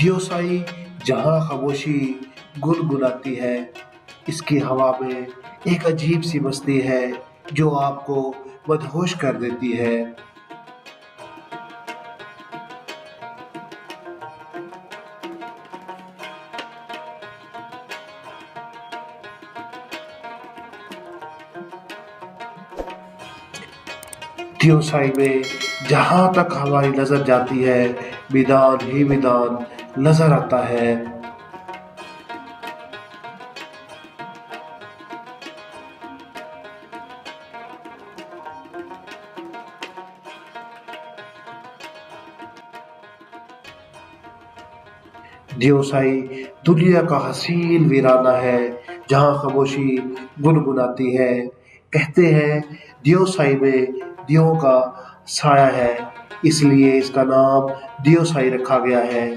دیوسائی جہاں خاموشی گنگناتی ہے، اس کی ہوا میں ایک عجیب سی مستی ہے جو آپ کو مدہوش کر دیتی ہے۔ دیوسائی میں جہاں تک ہماری نظر جاتی ہے میدان ہی میدان نظر آتا ہے۔ دیوسائی دنیا کا حسین ویرانہ ہے جہاں خاموشی گنگناتی ہے۔ کہتے ہیں دیوسائی میں دیووں کا سایہ ہے، اس لیے اس کا نام دیوسائی رکھا گیا ہے۔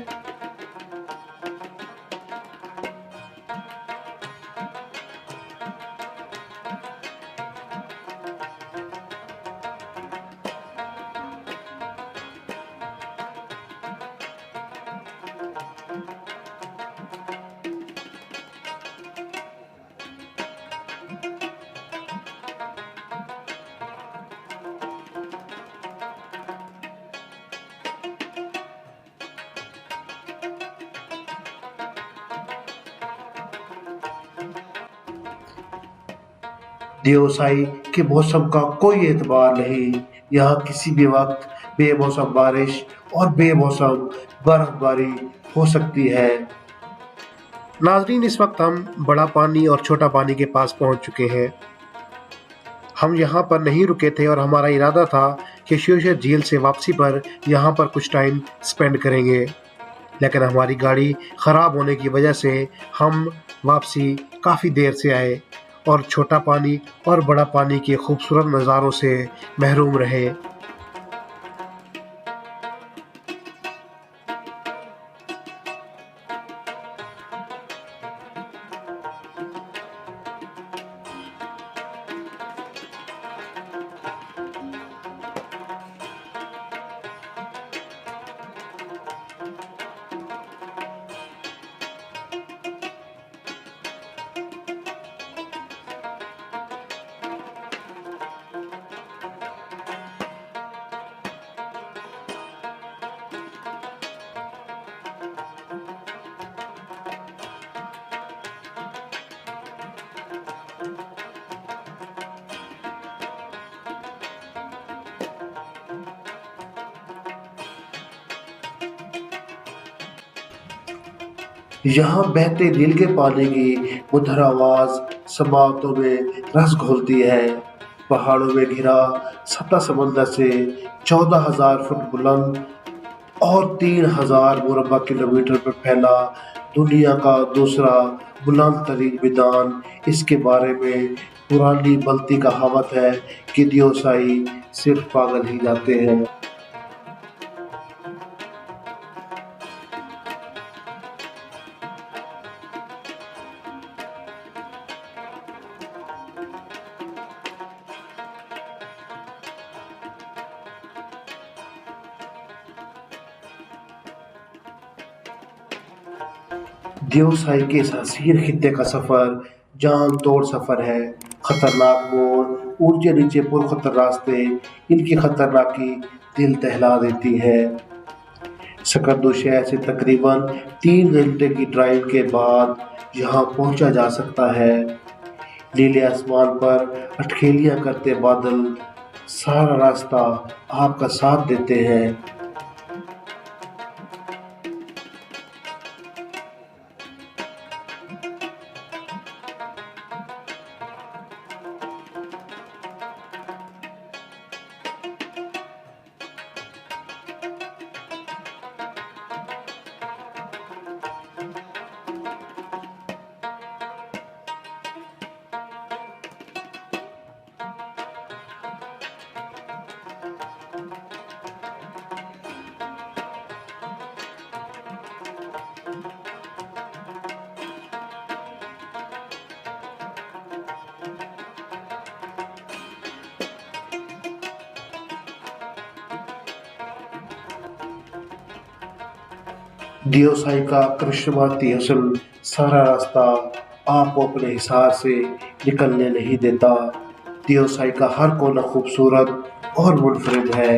دیوسائی کے موسم کا کوئی اعتبار نہیں، یہاں کسی بھی وقت بے موسم بارش اور بے موسم برف باری ہو سکتی ہے۔ ناظرین، اس وقت ہم بڑا پانی اور چھوٹا پانی کے پاس پہنچ چکے ہیں۔ ہم یہاں پر نہیں رکے تھے اور ہمارا ارادہ تھا کہ شیوشر جھیل سے واپسی پر یہاں پر کچھ ٹائم سپینڈ کریں گے، لیکن ہماری گاڑی خراب ہونے کی وجہ سے ہم واپسی کافی دیر سے آئے اور چھوٹا پانی اور بڑا پانی کے خوبصورت نظاروں سے محروم رہے۔ یہاں بہتے نیل کے پانی کی مدھر آواز سماعتوں میں رس گھولتی ہے۔ پہاڑوں میں گھرا سطح سمندر سے 14,000 فٹ بلند اور 3,000 مربع کلومیٹر پر پھیلا دنیا کا دوسرا بلند ترین میدان، اس کے بارے میں پرانی بلتی کہاوت ہے کہ دیوسائی صرف پاگل ہی جاتے ہیں۔ دیوسائی کے اس حسین خطے کا سفر جان توڑ سفر ہے۔ خطرناک موڑ، اونچے نیچے پرخطر راستے، ان کی خطرناکی دل دہلا دیتی ہے۔ سکردو شہر سے تقریباً 3 گھنٹے کی ڈرائیو کے بعد یہاں پہنچا جا سکتا ہے۔ نیلے آسمان پر اٹکھیلیاں کرتے بادل سارا راستہ آپ کا ساتھ دیتے ہیں۔ دیوسائی کا کرشماتی حسن سارا راستہ آپ کو اپنے حصار سے نکلنے نہیں دیتا۔ دیوسائی کا ہر کونا خوبصورت اور منفرد ہے۔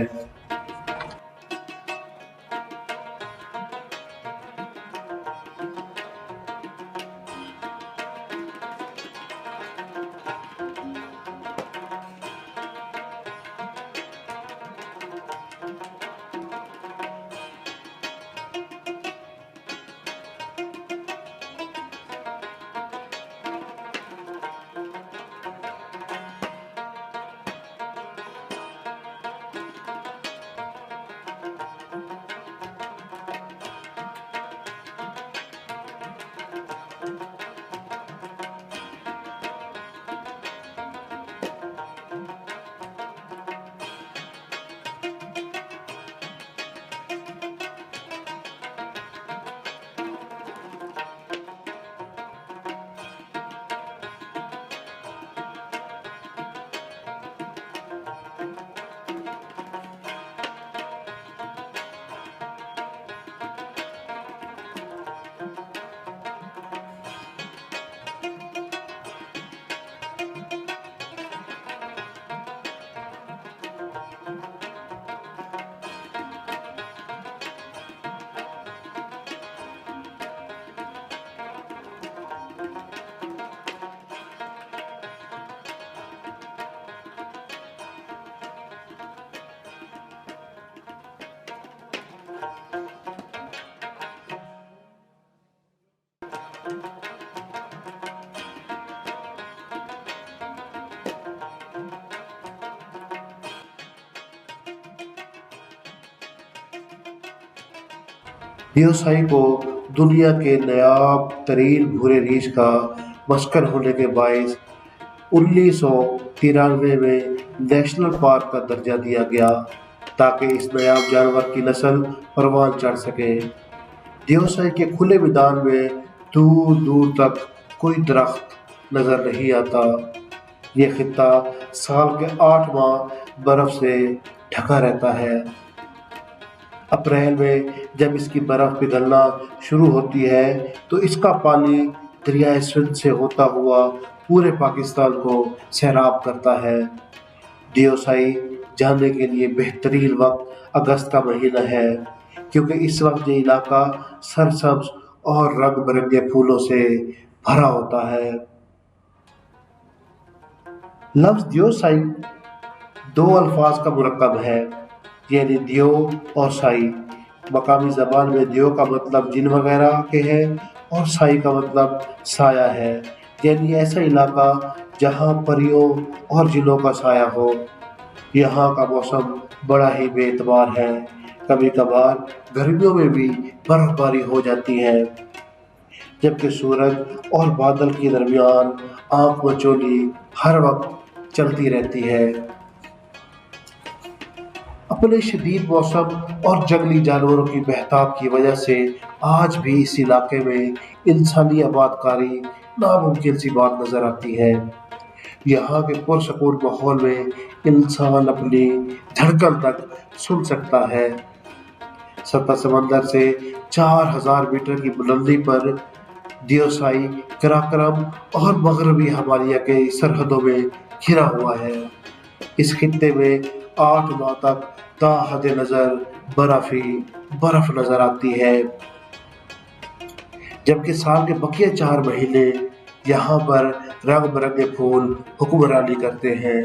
دیوسائی کو دنیا کے نایاب ترین بھورے ریچھ کا مسکن ہونے کے باعث 1993 میں نیشنل پارک کا درجہ دیا گیا تاکہ اس نایاب جانور کی نسل پروان چڑھ سکے۔ دیوسائی کے کھلے میدان میں دور دور تک کوئی درخت نظر نہیں آتا۔ یہ خطہ سال کے 8 ماہ برف سے ڈھکا رہتا ہے۔ اپریل میں جب اس کی برف پگھلنا شروع ہوتی ہے تو اس کا پانی دریائے سندھ سے ہوتا ہوا پورے پاکستان کو سیراب کرتا ہے۔ دیوسائی جانے کے لیے بہترین وقت اگست کا مہینہ ہے کیونکہ اس وقت یہ علاقہ سرسبز اور رنگ برنگے پھولوں سے بھرا ہوتا ہے۔ لفظ دیوسائی 2 الفاظ کا مرکب ہے، یعنی دیو اور سائی۔ مقامی زبان میں دیو کا مطلب جن وغیرہ کے ہے اور سائی کا مطلب سایہ ہے، یعنی ایسا علاقہ جہاں پریوں اور جنوں کا سایہ ہو۔ یہاں کا موسم بڑا ہی بے اعتبار ہے، کبھی کبھار گرمیوں میں بھی برف باری ہو جاتی ہے، جبکہ سورج اور بادل کے درمیان آنکھ مچولی ہر وقت چلتی رہتی ہے۔ اپنے شدید موسم اور جنگلی جانوروں کی بہتات کی وجہ سے آج بھی اس علاقے میں انسانی آباد کاری ناممکن سی بات نظر آتی ہے۔ یہاں کے پرسکون ماحول میں انسان اپنی دھڑکن تک سن سکتا ہے۔ سطح سمندر سے 4000 میٹر کی بلندی پر دیوسائی قراقرم اور مغربی ہمالیہ کے سرحدوں میں گھرا ہوا ہے۔ اس خطے میں 8 ماہ تک تا حد نظر برف ہی برف نظر آتی ہے، جبکہ سال کے بقیہ 4 مہینے یہاں پر رنگ برنگے پھول حکمرانی کرتے ہیں۔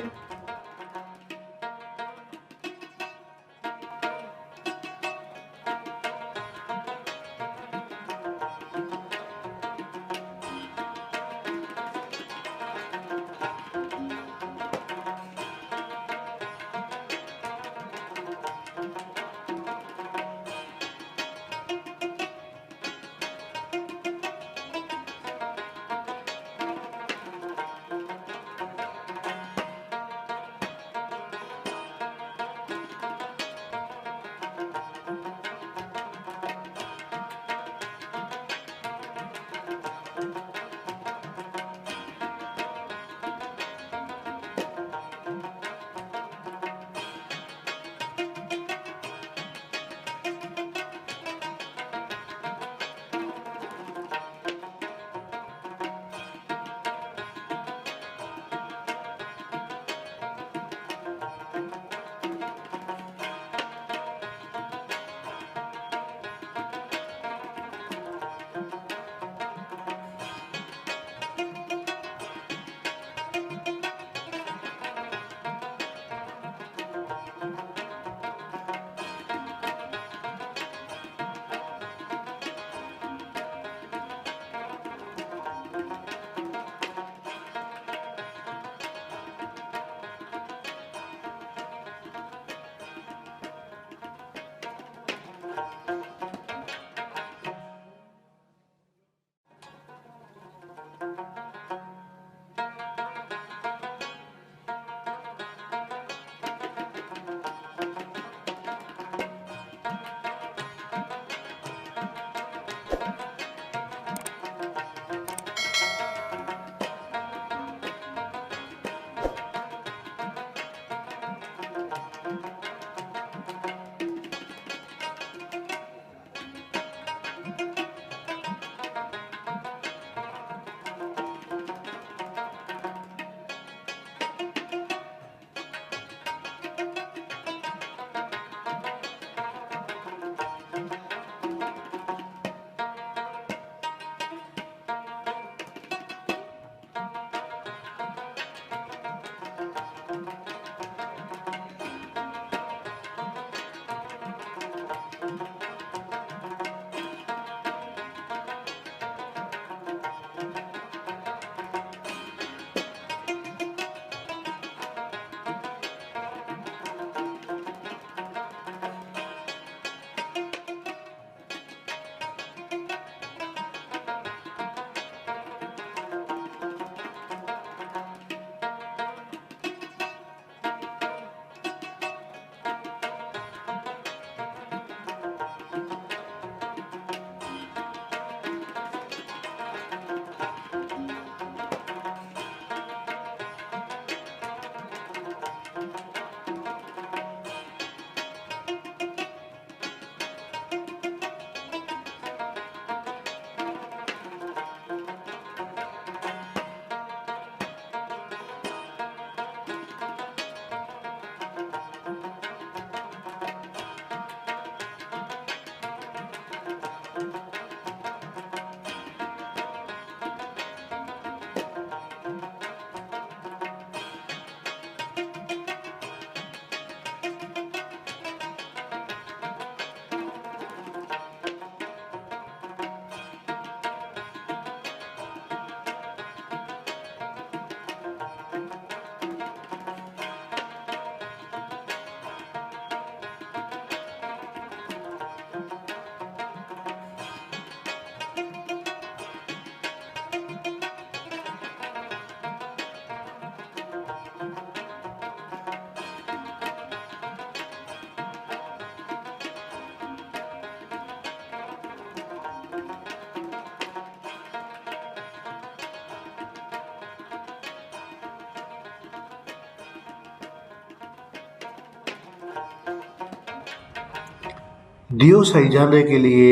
دیوسائی جانے کے لیے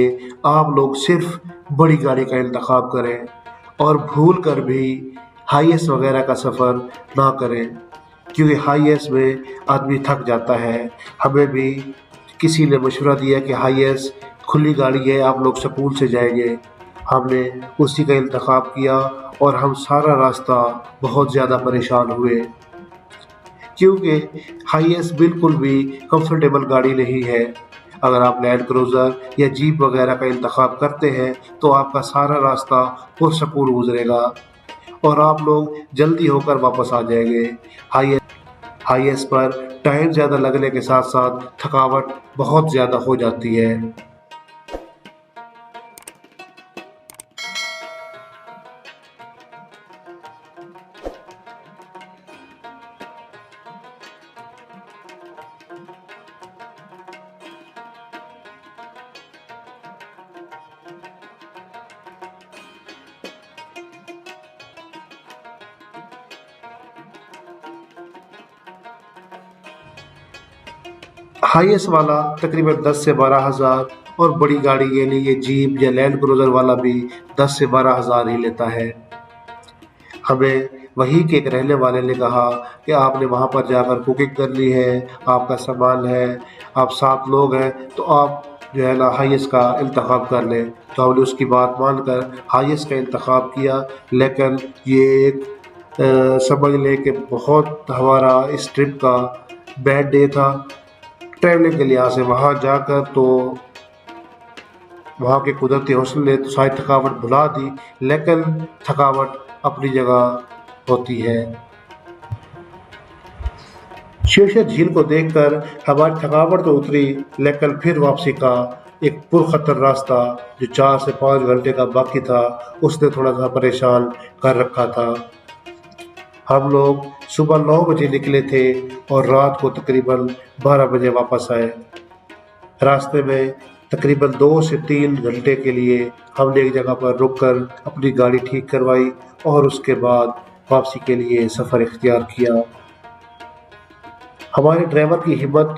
آپ لوگ صرف بڑی گاڑی کا انتخاب کریں اور بھول کر بھی ہائی ایس وغیرہ کا سفر نہ کریں، کیونکہ ہائی ایس میں آدمی تھک جاتا ہے۔ ہمیں بھی کسی نے مشورہ دیا کہ ہائی ایس کھلی گاڑی ہے، آپ لوگ سکون سے جائیں گے۔ ہم نے اسی کا انتخاب کیا اور ہم سارا راستہ بہت زیادہ پریشان ہوئے، کیونکہ ہائی ایس بالکل بھی کمفرٹیبل گاڑی نہیں ہے۔ اگر آپ لینڈ کروزر یا جیپ وغیرہ کا انتخاب کرتے ہیں تو آپ کا سارا راستہ پرسکون گزرے گا اور آپ لوگ جلدی ہو کر واپس آ جائیں گے۔ ہائی ایس پر ٹائم زیادہ لگنے کے ساتھ ساتھ تھکاوٹ بہت زیادہ ہو جاتی ہے۔ ہائی ایس والا تقریباً 10 سے 12 ہزار اور بڑی گاڑی یعنی یہ جیپ یا لینڈ کروزر والا بھی 10 سے 12 ہزار ہی لیتا ہے۔ ہمیں وہیں کے ایک رہنے والے نے کہا کہ آپ نے وہاں پر جا کر کوکنگ کر لی ہے، آپ کا سامان ہے، آپ 7 لوگ ہیں، تو آپ جو ہے نا ہائی ایس کا انتخاب کر لیں۔ تو ہم نے اس کی بات مان کر ہائی ایس کا انتخاب کیا، لیکن یہ ایک سمجھ لیں کہ بہت ہمارا اس ٹرپ کا بیڈ ڈے تھا۔ ٹریولنگ کے لحاظ سے وہاں جا کر تو وہاں کے قدرتی حسن نے تو ساری تھکاوٹ بھلا دی، لیکن تھکاوٹ اپنی جگہ ہوتی ہے۔ شیوشر جھیل کو دیکھ کر ہماری تھکاوٹ تو اتری، لیکن پھر واپسی کا ایک پرخطر راستہ جو 4 سے 5 گھنٹے کا باقی تھا اس نے تھوڑا سا پریشان کر رکھا تھا۔ ہم لوگ صبح 9 بجے نکلے تھے اور رات کو تقریباً 12 بجے واپس آئے۔ راستے میں تقریباً 2 سے 3 گھنٹے کے لیے ہم نے ایک جگہ پر رک کر اپنی گاڑی ٹھیک کروائی اور اس کے بعد واپسی کے لیے سفر اختیار کیا۔ ہمارے ڈرائیور کی ہمت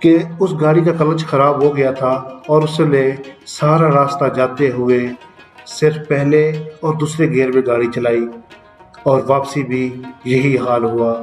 کہ اس گاڑی کا کلچ خراب ہو گیا تھا اور اس نے سارا راستہ جاتے ہوئے صرف پہلے اور دوسرے گیئر میں گاڑی چلائی اور واپسی بھی یہی حال ہوا۔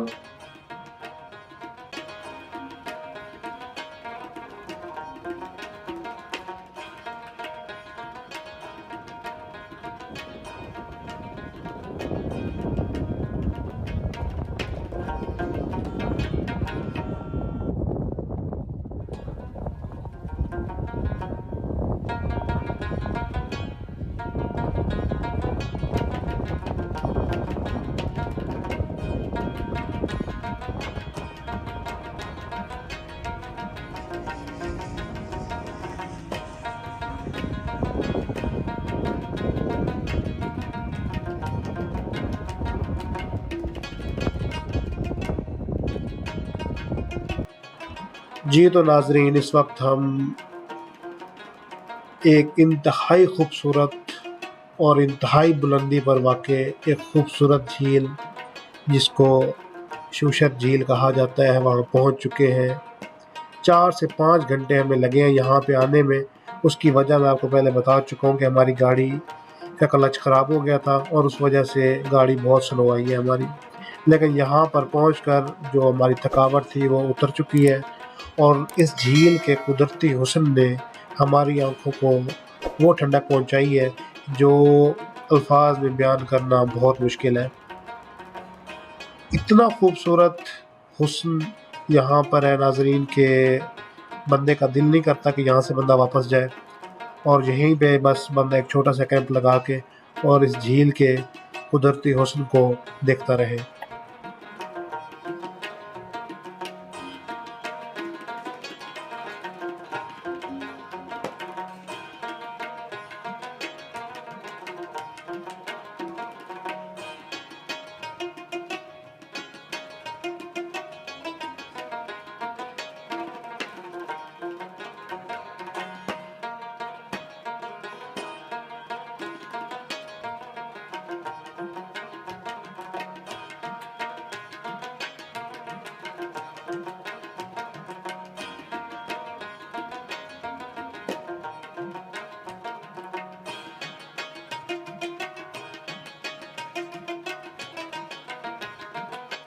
جی تو ناظرین، اس وقت ہم ایک انتہائی خوبصورت اور انتہائی بلندی پر واقع ایک خوبصورت جھیل جس کو شیوشر جھیل کہا جاتا ہے وہاں پہنچ چکے ہیں۔ 4 سے 5 گھنٹے ہمیں لگے ہیں یہاں پہ آنے میں۔ اس کی وجہ میں آپ کو پہلے بتا چکا ہوں کہ ہماری گاڑی کا کلچ خراب ہو گیا تھا اور اس وجہ سے گاڑی بہت سلو آئی ہے ہماری، لیکن یہاں پر پہنچ کر جو ہماری تھکاوٹ تھی وہ اتر چکی ہے اور اس جھیل کے قدرتی حسن نے ہماری آنکھوں کو وہ ٹھنڈک پہنچائی ہے جو الفاظ میں بیان کرنا بہت مشکل ہے۔ اتنا خوبصورت حسن یہاں پر ہے ناظرین کہ بندے کا دل نہیں کرتا کہ یہاں سے بندہ واپس جائے اور یہیں پہ بس بندہ ایک چھوٹا سا کیمپ لگا کے اور اس جھیل کے قدرتی حسن کو دیکھتا رہے۔